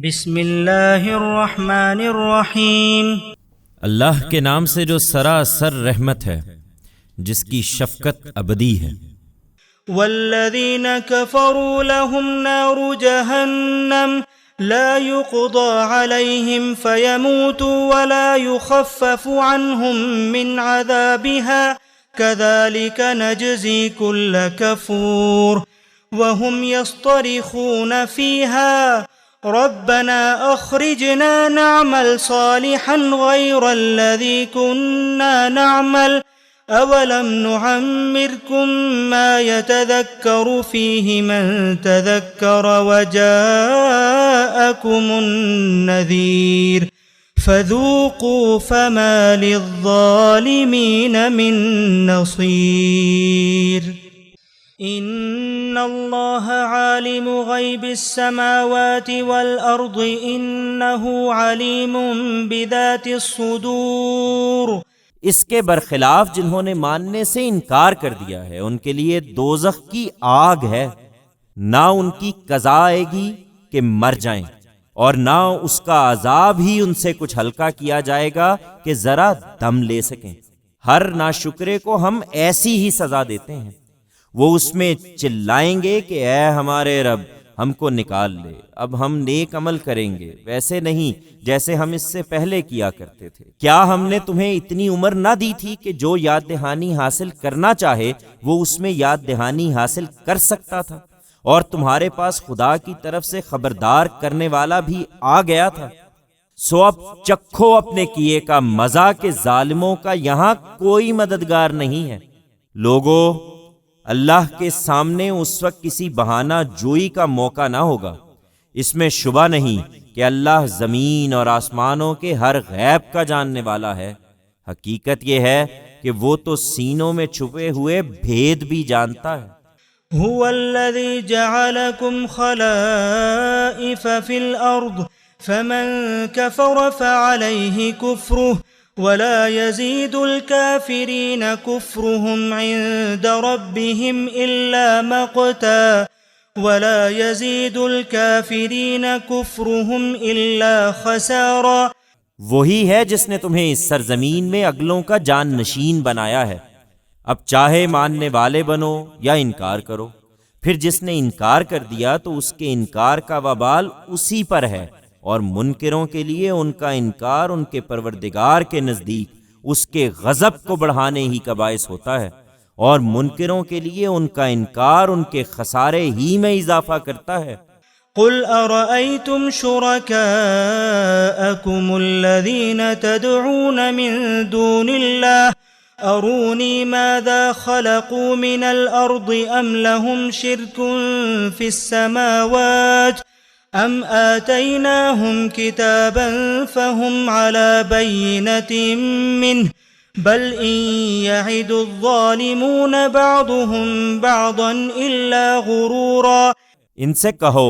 بسم اللہ الرحمن الرحیم۔ اللہ کے نام سے جو سراسر رحمت ہے، جس کی شفقت ابدی ہے۔ والذین کفروا لهم نار جہنم لا يقضى عليهم فيموتوا ولا يخفف عنهم من عذابها كذلك نجزي كل كفور وهم يصطرخون فيها ربنا اخرجنا نعمل صالحا غير الذي كنا نعمل اولم نعمركم ما يتذكر فيه من تذكر وجاءكم النذير فذوقوا فما للظالمين من نصير۔ ان اللہ عالم غیب السماوات والارض انہ علیم بذات الصدور۔ اس کے برخلاف جنہوں نے ماننے سے انکار کر دیا ہے، ان کے لیے دوزخ کی آگ ہے، نہ ان کی قضا آئے گی کہ مر جائیں، اور نہ اس کا عذاب ہی ان سے کچھ ہلکا کیا جائے گا کہ ذرا دم لے سکیں۔ ہر ناشکرے کو ہم ایسی ہی سزا دیتے ہیں، وہ اس میں چلائیں گے کہ اے ہمارے رب ہم کو نکال لے، اب ہم نیک عمل کریں گے ویسے نہیں جیسے ہم اس سے پہلے کیا کرتے تھے۔ کیا ہم نے تمہیں اتنی عمر نہ دی تھی کہ جو یاد دہانی حاصل کرنا چاہے وہ اس میں یاد دہانی حاصل کر سکتا تھا، اور تمہارے پاس خدا کی طرف سے خبردار کرنے والا بھی آ گیا تھا۔ سو اب چکھو اپنے کیے کا مزہ کہ ظالموں کا یہاں کوئی مددگار نہیں ہے۔ لوگوں، اللہ کے سامنے اس وقت کسی بہانہ جوئی کا موقع نہ ہوگا۔ اس میں شبہ نہیں کہ اللہ زمین اور آسمانوں کے ہر غیب کا جاننے والا ہے۔ حقیقت یہ ہے کہ وہ تو سینوں میں چھپے ہوئے بھید بھی جانتا ہے۔ هو الذي جعلكم خلائف في الأرض فمن كفر فعليه كفره ولا يزيد الكافرين كفرهم عند ربهم إلا مقتا ولا يزيد الكافرين كفرهم إلا خسارا۔ وہی ہے جس نے تمہیں اس سرزمین میں اگلوں کا جان نشین بنایا ہے۔ اب چاہے ماننے والے بنو یا انکار کرو، پھر جس نے انکار کر دیا تو اس کے انکار کا وبال اسی پر ہے، اور منکروں کے لیے ان کا انکار ان کے پروردگار کے نزدیک اس کے غضب کو بڑھانے ہی کا باعث ہوتا ہے، اور منکروں کے لیے ان کا انکار ان کے خسارے ہی میں اضافہ کرتا ہے۔ قل ارأيتم شركاءكم الذين تدعون من دون الله اروني ماذا خلقوا من الارض ام لهم شرك في السماوات ام آتيناهم كتابا فهم على بينة منه بل ان يعد الظالمون بعضهم بعضا الا غرورا۔ ان سے کہو،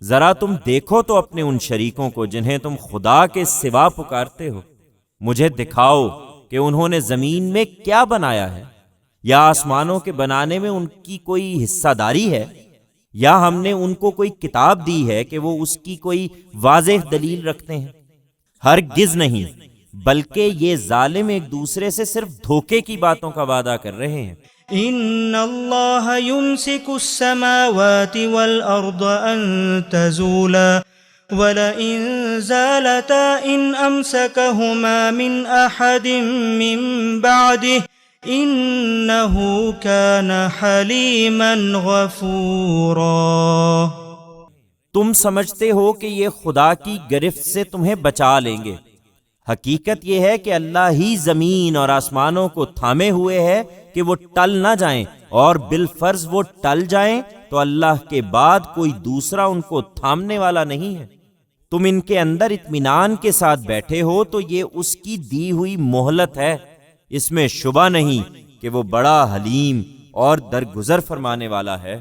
ذرا تم دیکھو تو اپنے ان شریکوں کو جنہیں تم خدا کے سوا پکارتے ہو، مجھے دکھاؤ کہ انہوں نے زمین میں کیا بنایا ہے، یا آسمانوں کے بنانے میں ان کی کوئی حصہ داری ہے، یا ہم نے ان کو کوئی کتاب دی ہے کہ وہ اس کی کوئی واضح دلیل رکھتے ہیں۔ ہرگز نہیں، بلکہ یہ ظالم ایک دوسرے سے صرف دھوکے کی باتوں کا وعدہ کر رہے ہیں۔ ان اللہ یمسک السماوات والارض ان تزولا ولئن زالتا ان امسکہما من احد من بعده انہ کان حلیما غفورا۔ تم سمجھتے ہو کہ یہ خدا کی گرفت سے تمہیں بچا لیں گے، حقیقت یہ ہے کہ اللہ ہی زمین اور آسمانوں کو تھامے ہوئے ہے کہ وہ ٹل نہ جائیں، اور بالفرض وہ ٹل جائیں تو اللہ کے بعد کوئی دوسرا ان کو تھامنے والا نہیں ہے۔ تم ان کے اندر اطمینان کے ساتھ بیٹھے ہو تو یہ اس کی دی ہوئی مہلت ہے، اس میں شبہ نہیں کہ وہ بڑا حلیم اور درگزر فرمانے والا ہے۔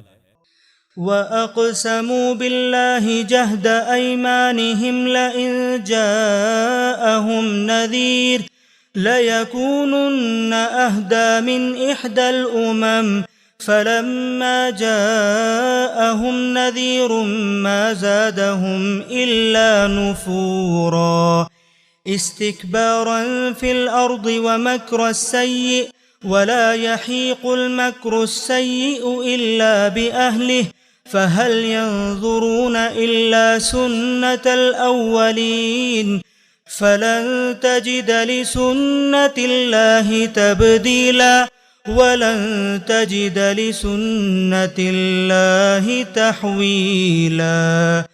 وَأَقْسَمُوا بِاللَّهِ جَهْدَ أَيْمَانِهِمْ لَئِن جَاءَهُمْ نَذِيرٌ لَيَكُونُنَّ أَهْدَى مِنْ إِحْدَى الْأُمَمِ فلما جاءهم نذير ما زادهم إلا نفورا استكبارا في الأرض ومكر السيء ولا يحيق المكر السيء إلا بأهله فهل ينظرون إلا سنة الأولين فلن تجد لسنة الله تبديلا ولن تجد لسنة الله تحويلا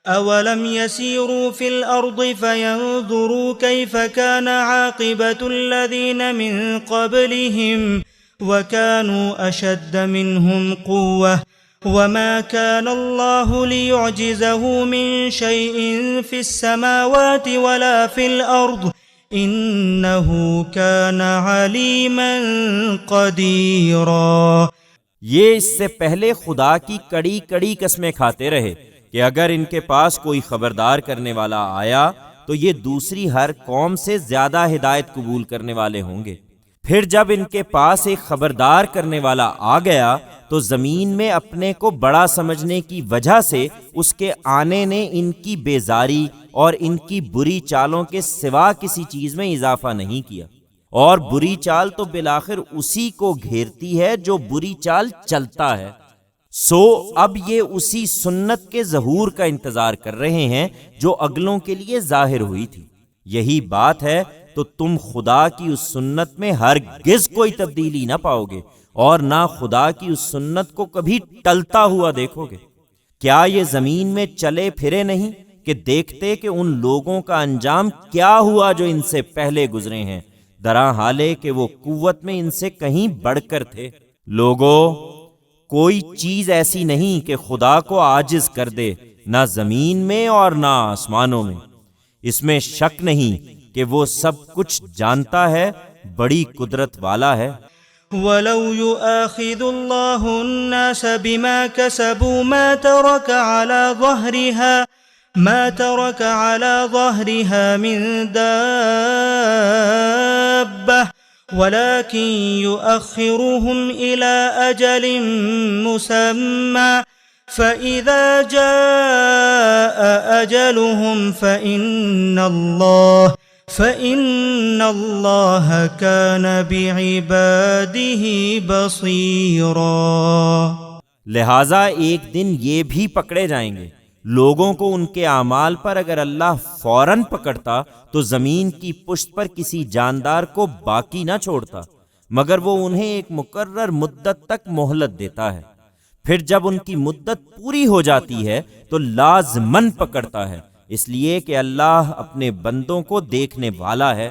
أولم يسيروا في الأرض فينظروا كيف كان عاقبة الذين من قبلهم وكانوا أشد منهم قوة وما كان الله ليعجزه من شيء في السماوات ولا في الأرض إنه كان عليما قديرا۔ یہ اس سے پہلے خدا کی کڑی کڑی قسمیں کھاتے رہے کہ اگر ان کے پاس کوئی خبردار کرنے والا آیا تو یہ دوسری ہر قوم سے زیادہ ہدایت قبول کرنے والے ہوں گے۔ پھر جب ان کے پاس ایک خبردار کرنے والا آ گیا تو زمین میں اپنے کو بڑا سمجھنے کی وجہ سے اس کے آنے نے ان کی بیزاری اور ان کی بری چالوں کے سوا کسی چیز میں اضافہ نہیں کیا، اور بری چال تو بالآخر اسی کو گھیرتی ہے جو بری چال چلتا ہے۔ سو اب یہ اسی سنت کے ظہور کا انتظار کر رہے ہیں جو اگلوں کے لیے ظاہر ہوئی تھی۔ یہی بات ہے تو تم خدا کی اس سنت میں ہرگز کوئی تبدیلی نہ پاؤ گے اور نہ خدا کی اس سنت کو کبھی ٹلتا ہوا دیکھو گے۔ کیا یہ زمین میں چلے پھرے نہیں کہ دیکھتے کہ ان لوگوں کا انجام کیا ہوا جو ان سے پہلے گزرے ہیں، درا حالے کہ وہ قوت میں ان سے کہیں بڑھ کر تھے۔ لوگو، کوئی چیز ایسی نہیں کہ خدا کو عاجز کر دے، نہ زمین میں اور نہ آسمانوں میں۔ اس میں شک نہیں کہ وہ سب کچھ جانتا ہے، بڑی قدرت والا ہے۔ وَلَوْ يُؤَاخِذُ اللَّهُ النَّاسَ بِمَا كَسَبُوا مَا تَرَكَ عَلَى ظَهْرِهَا مِن دَابَّةٍ وَلَكِنْ يُؤَخِّرُهُمْ إِلَى أَجَلٍ مُّسَمًّى فَإِذَا جَاءَ أَجَلُهُمْ فَإِنَّ اللَّهَ كَانَ بِعِبَادِهِ بَصِيرًا۔ لہٰذا ایک دن یہ بھی پکڑے جائیں گے۔ لوگوں کو ان کے اعمال پر اگر اللہ فوراً پکڑتا تو زمین کی پشت پر کسی جاندار کو باقی نہ چھوڑتا، مگر وہ انہیں ایک مقرر مدت تک مہلت دیتا ہے۔ پھر جب ان کی مدت پوری ہو جاتی ہے تو لازماً پکڑتا ہے، اس لیے کہ اللہ اپنے بندوں کو دیکھنے والا ہے۔